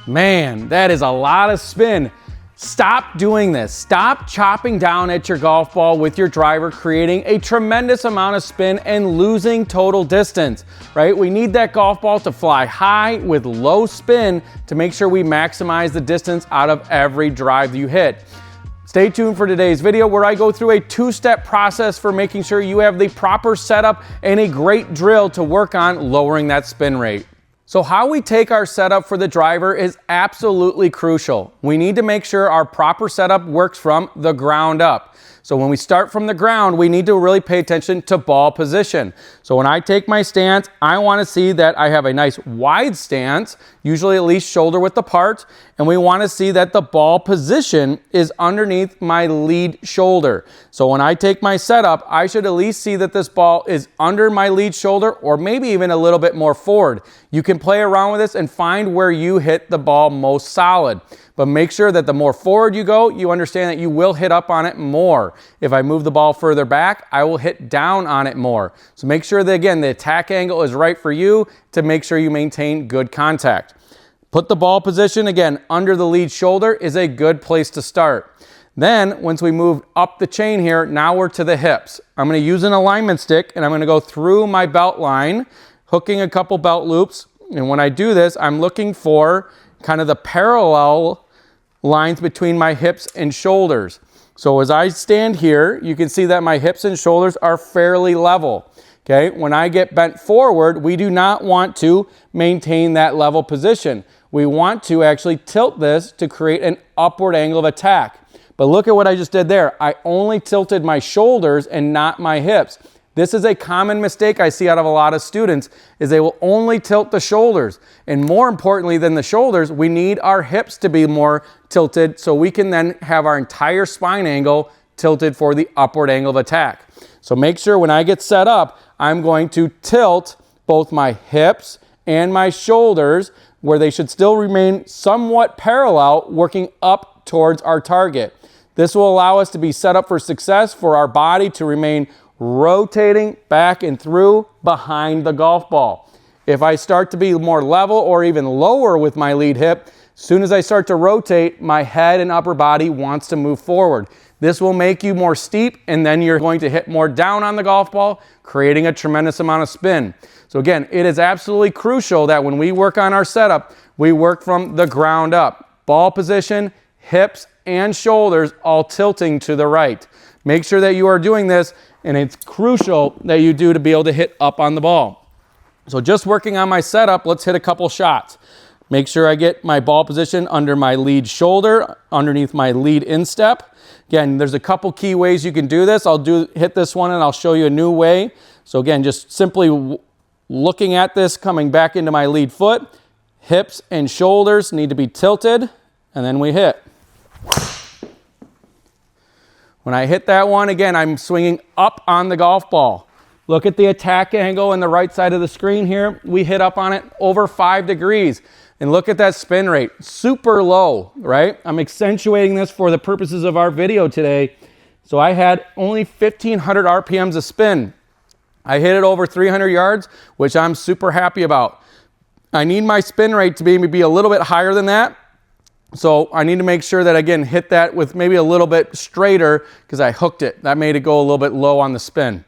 Man, that is a lot of spin. Stop doing this. Stop chopping down at your golf ball with your driver, creating a tremendous amount of spin and losing total distance, right? We need that golf ball to fly high with low spin to make sure we maximize the distance out of every drive you hit. Stay tuned for today's video where I go through a two-step process for making sure you have the proper setup and a great drill to work on lowering that spin rate. So how we take our setup for the driver is absolutely crucial. We need to make sure our proper setup works from the ground up. So when we start from the ground, we need to really pay attention to ball position. So when I take my stance, I want to see that I have a nice wide stance, usually at least shoulder width apart, and we want to see that the ball position is underneath my lead shoulder. So when I take my setup, I should at least see that this ball is under my lead shoulder or maybe even a little bit more forward. You can play around with this and find where you hit the ball most solid. But make sure that the more forward you go, you understand that you will hit up on it more. If I move the ball further back, I will hit down on it more. So make sure that, again, the attack angle is right for you to make sure you maintain good contact. Put the ball position, again, under the lead shoulder is a good place to start. Then, once we move up the chain here, now we're to the hips. I'm going to use an alignment stick, and I'm going to go through my belt line, hooking a couple belt loops. And when I do this, I'm looking for kind of the parallel lines between my hips and shoulders. So as I stand here, you can see that my hips and shoulders are fairly level. Okay, when I get bent forward, we do not want to maintain that level position. We want to actually tilt this to create an upward angle of attack. But look at what I just did there. I only tilted my shoulders and not my hips. This is a common mistake I see out of a lot of students, is they will only tilt the shoulders. And more importantly than the shoulders, we need our hips to be more tilted so we can then have our entire spine angle tilted for the upward angle of attack. So make sure when I get set up, I'm going to tilt both my hips and my shoulders where they should still remain somewhat parallel, working up towards our target. This will allow us to be set up for success, for our body to remain rotating back and through behind the golf ball. If I start to be more level or even lower with my lead hip, as soon as I start to rotate, my head and upper body wants to move forward. This will make you more steep, and then you're going to hit more down on the golf ball, creating a tremendous amount of spin. So again, it is absolutely crucial that when we work on our setup, we work from the ground up. Ball position, hips, and shoulders all tilting to the right. Make sure that you are doing this, and it's crucial that you do to be able to hit up on the ball. So just working on my setup, let's hit a couple shots. Make sure I get my ball position under my lead shoulder, underneath my lead instep. Again, there's a couple key ways you can do this. I'll hit this one and I'll show you a new way. So again, just simply looking at this, coming back into my lead foot, hips and shoulders need to be tilted, and then we hit. When I hit that one, again, I'm swinging up on the golf ball. Look at the attack angle on the right side of the screen here. We hit up on it over 5 degrees. And look at that spin rate, super low, right? I'm accentuating this for the purposes of our video today. So I had only 1,500 RPMs of spin. I hit it over 300 yards, which I'm super happy about. I need my spin rate to be a little bit higher than that. So I need to make sure that, again, hit that with maybe a little bit straighter because I hooked it. That made it go a little bit low on the spin.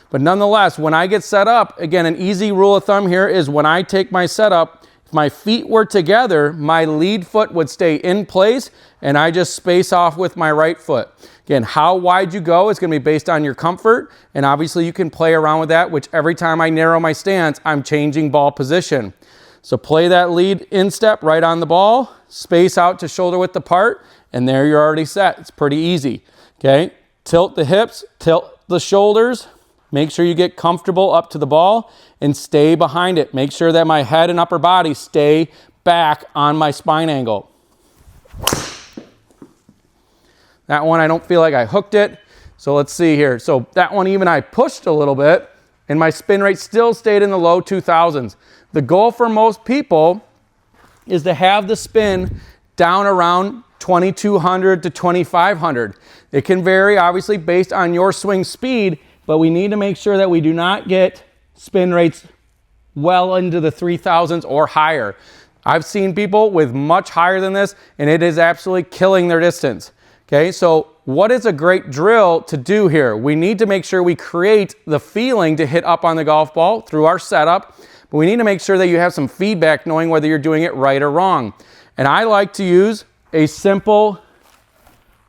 But nonetheless, when I get set up, again, an easy rule of thumb here is when I take my setup, if my feet were together, my lead foot would stay in place and I just space off with my right foot. Again, how wide you go is going to be based on your comfort, and obviously you can play around with that, which every time I narrow my stance, I'm changing ball position. So play that lead instep right on the ball, space out to shoulder width apart, and there you're already set. It's pretty easy. Okay, tilt the hips, tilt the shoulders, make sure you get comfortable up to the ball and stay behind it. Make sure that my head and upper body stay back on my spine angle. That one, I don't feel like I hooked it. So let's see here. So that one, even I pushed a little bit and my spin rate still stayed in the low 2000s. The goal for most people is to have the spin down around 2200 to 2500. It can vary obviously based on your swing speed, but we need to make sure that we do not get spin rates well into the 3000s or higher. I've seen people with much higher than this, and it is absolutely killing their distance. Okay, so what is a great drill to do here? We need to make sure we create the feeling to hit up on the golf ball through our setup, but we need to make sure that you have some feedback knowing whether you're doing it right or wrong. And I like to use a simple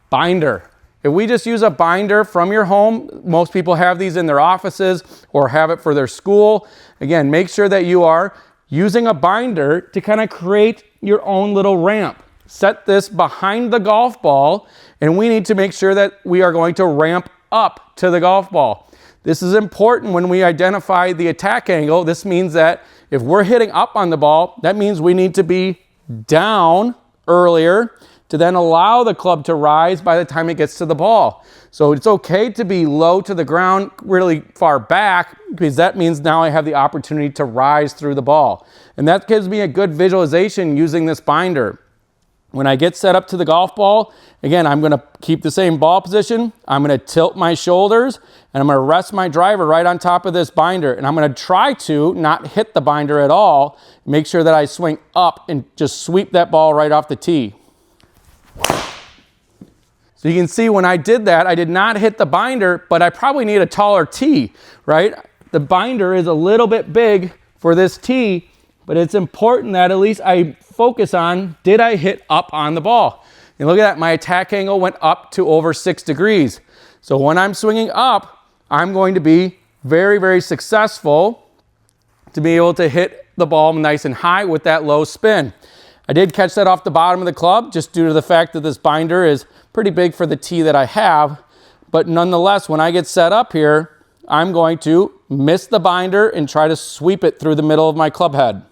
binder. If we just use a binder from your home, most people have these in their offices or have it for their school. Again, make sure that you are using a binder to kind of create your own little ramp. Set this behind the golf ball, and we need to make sure that we are going to ramp up to the golf ball. This is important when we identify the attack angle. This means that if we're hitting up on the ball, that means we need to be down earlier to then allow the club to rise by the time it gets to the ball. So it's okay to be low to the ground, really far back, because that means now I have the opportunity to rise through the ball. And that gives me a good visualization using this binder. When I get set up to the golf ball, again, I'm gonna keep the same ball position. I'm gonna tilt my shoulders, and I'm gonna rest my driver right on top of this binder. And I'm gonna try to not hit the binder at all. Make sure that I swing up and just sweep that ball right off the tee. So you can see when I did that, I did not hit the binder, but I probably need a taller tee, right? The binder is a little bit big for this tee, but it's important that at least I focus on, did I hit up on the ball? And look at that, my attack angle went up to over 6 degrees. So when I'm swinging up, I'm going to be very, very successful to be able to hit the ball nice and high with that low spin. I did catch that off the bottom of the club just due to the fact that this binder is pretty big for the tee that I have. But nonetheless, when I get set up here, I'm going to miss the binder and try to sweep it through the middle of my club head.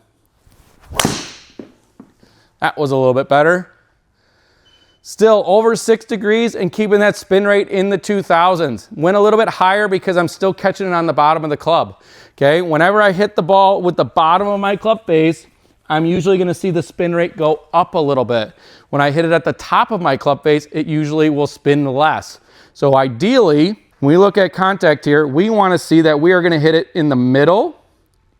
That was a little bit better. Still over 6 degrees and keeping that spin rate in the 2000s. Went a little bit higher because I'm still catching it on the bottom of the club. Okay, whenever I hit the ball with the bottom of my club face, I'm usually going to see the spin rate go up a little bit. When I hit it at the top of my club face, it usually will spin less. So ideally, when we look at contact here, we want to see that we are going to hit it in the middle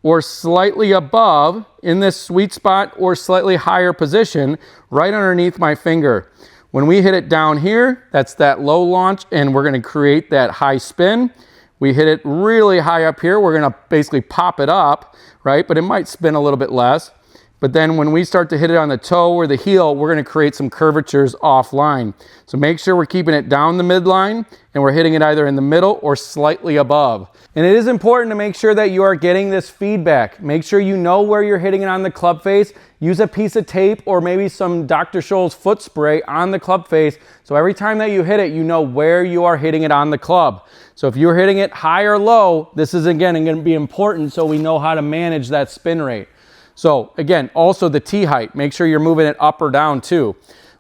or slightly above in this sweet spot or slightly higher position right underneath my finger. When we hit it down here, that's that low launch, and we're going to create that high spin. We hit it really high up here, we're going to basically pop it up, right? But it might spin a little bit less. But then when we start to hit it on the toe or the heel, we're going to create some curvatures offline. So make sure we're keeping it down the midline and we're hitting it either in the middle or slightly above. And it is important to make sure that you are getting this feedback. Make sure you know where you're hitting it on the club face. Use a piece of tape or maybe some Dr. Scholl's foot spray on the club face. So every time that you hit it, you know where you are hitting it on the club. So if you're hitting it high or low, this is again going to be important so we know how to manage that spin rate. So again, also the tee height, make sure you're moving it up or down too.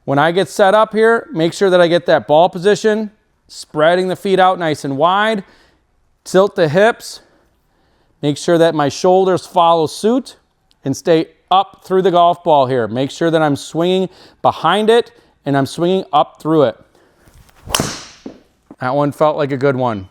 When I get set up here, make sure that I get that ball position, spreading the feet out nice and wide, tilt the hips, make sure that my shoulders follow suit and stay up through the golf ball here. Make sure that I'm swinging behind it and I'm swinging up through it. That one felt like a good one.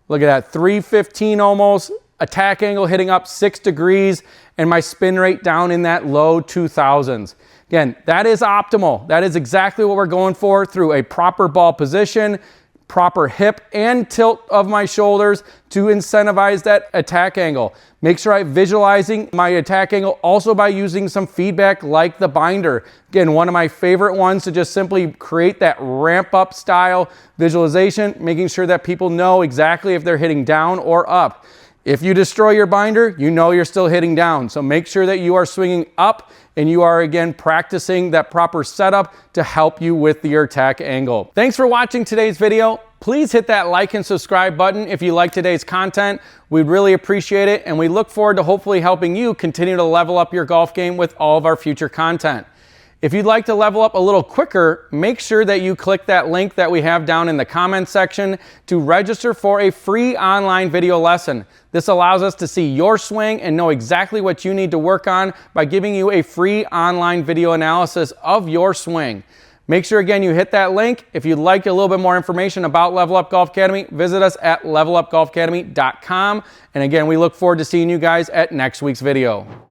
Look at that, 315 almost. Attack angle hitting up 6 degrees and my spin rate down in that low 2000s. Again, that is optimal. That is exactly what we're going for through a proper ball position, proper hip and tilt of my shoulders to incentivize that attack angle. Make sure I'm visualizing my attack angle also by using some feedback like the binder. Again, one of my favorite ones to just simply create that ramp up style visualization, making sure that people know exactly if they're hitting down or up. If you destroy your binder, you know you're still hitting down. So make sure that you are swinging up and you are again practicing that proper setup to help you with your attack angle. Thanks for watching today's video. Please hit that like and subscribe button if you like today's content. We'd really appreciate it, and we look forward to hopefully helping you continue to level up your golf game with all of our future content. If you'd like to level up a little quicker, make sure that you click that link that we have down in the comments section to register for a free online video lesson. This allows us to see your swing and know exactly what you need to work on by giving you a free online video analysis of your swing. Make sure again you hit that link. If you'd like a little bit more information about Level Up Golf Academy, visit us at levelupgolfacademy.com. And again, we look forward to seeing you guys at next week's video.